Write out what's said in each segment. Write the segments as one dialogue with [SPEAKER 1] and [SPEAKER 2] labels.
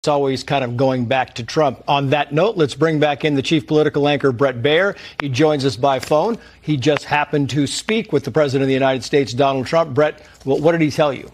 [SPEAKER 1] It's always kind of going back to Trump. On that note, let's bring back in the chief political anchor, Bret Baier. He joins us by phone. He just happened to speak with the President of the United States, Donald Trump. Bret, what did he tell you?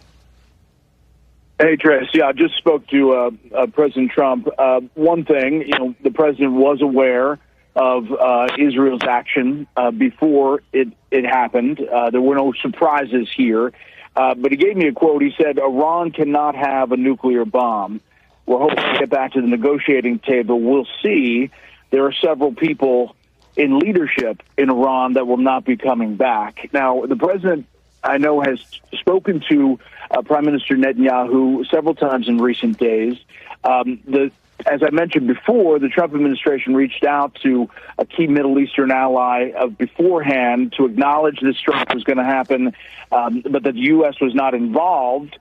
[SPEAKER 2] Hey, Trace. Yeah, I just spoke to President Trump. One thing, the president was aware of Israel's action before it happened. There were no surprises here. But he gave me a quote. He said, Iran cannot have a nuclear bomb. We're hoping to get back to the negotiating table. We'll see. There are several people in leadership in Iran that will not be coming back. Now, the president, I know, has spoken to Prime Minister Netanyahu several times in recent days. As I mentioned before, the Trump administration reached out to a key Middle Eastern ally beforehand to acknowledge this strike was going to happen, but that the U.S. was not involved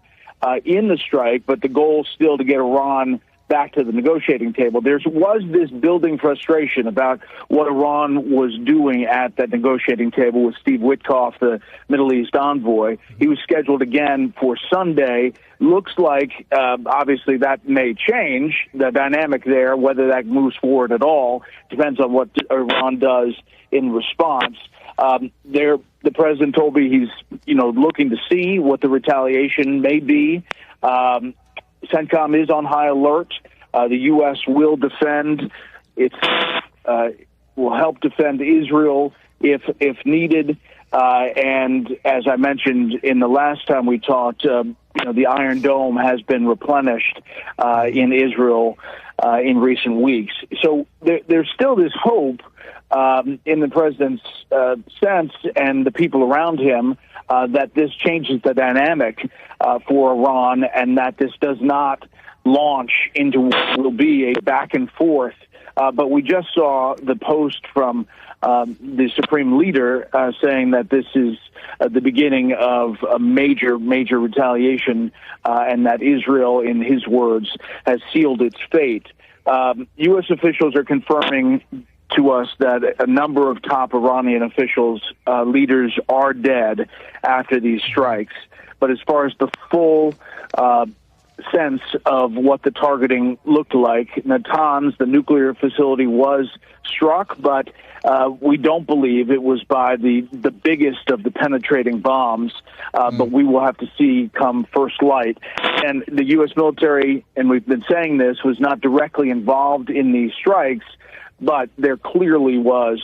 [SPEAKER 2] in the strike, but the goal still to get Iran back to the negotiating table. There was this building frustration about what Iran was doing at that negotiating table with Steve Witkoff, the Middle East envoy. He was scheduled again for Sunday. Looks like, obviously, that may change the dynamic there. Whether that moves forward at all depends on what Iran does in response. The president told me he's, looking to see what the retaliation may be. CENTCOM is on high alert. The U.S. will defend will help defend Israel if needed. And as I mentioned in the last time we talked, the Iron Dome has been replenished in Israel in recent weeks. So there's still this hope in the president's sense and the people around him that this changes the dynamic for Iran and that this does not launch into what will be a back and forth. But we just saw the post from the Supreme Leader saying that this is the beginning of a major retaliation and that Israel, in his words, has sealed its fate. U.S. officials are confirming to us that a number of top Iranian officials, leaders, are dead after these strikes. But as far as the full sense of what the targeting looked like, Natanz, the nuclear facility, was struck, but we don't believe it was by the biggest of the penetrating bombs, but we will have to see come first light. And the U.S. military, and we've been saying this, was not directly involved in these strikes, but there clearly was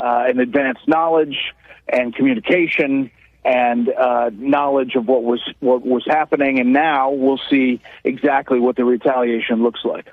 [SPEAKER 2] an advanced knowledge and communication and knowledge of what was happening, and now we'll see exactly what the retaliation looks like.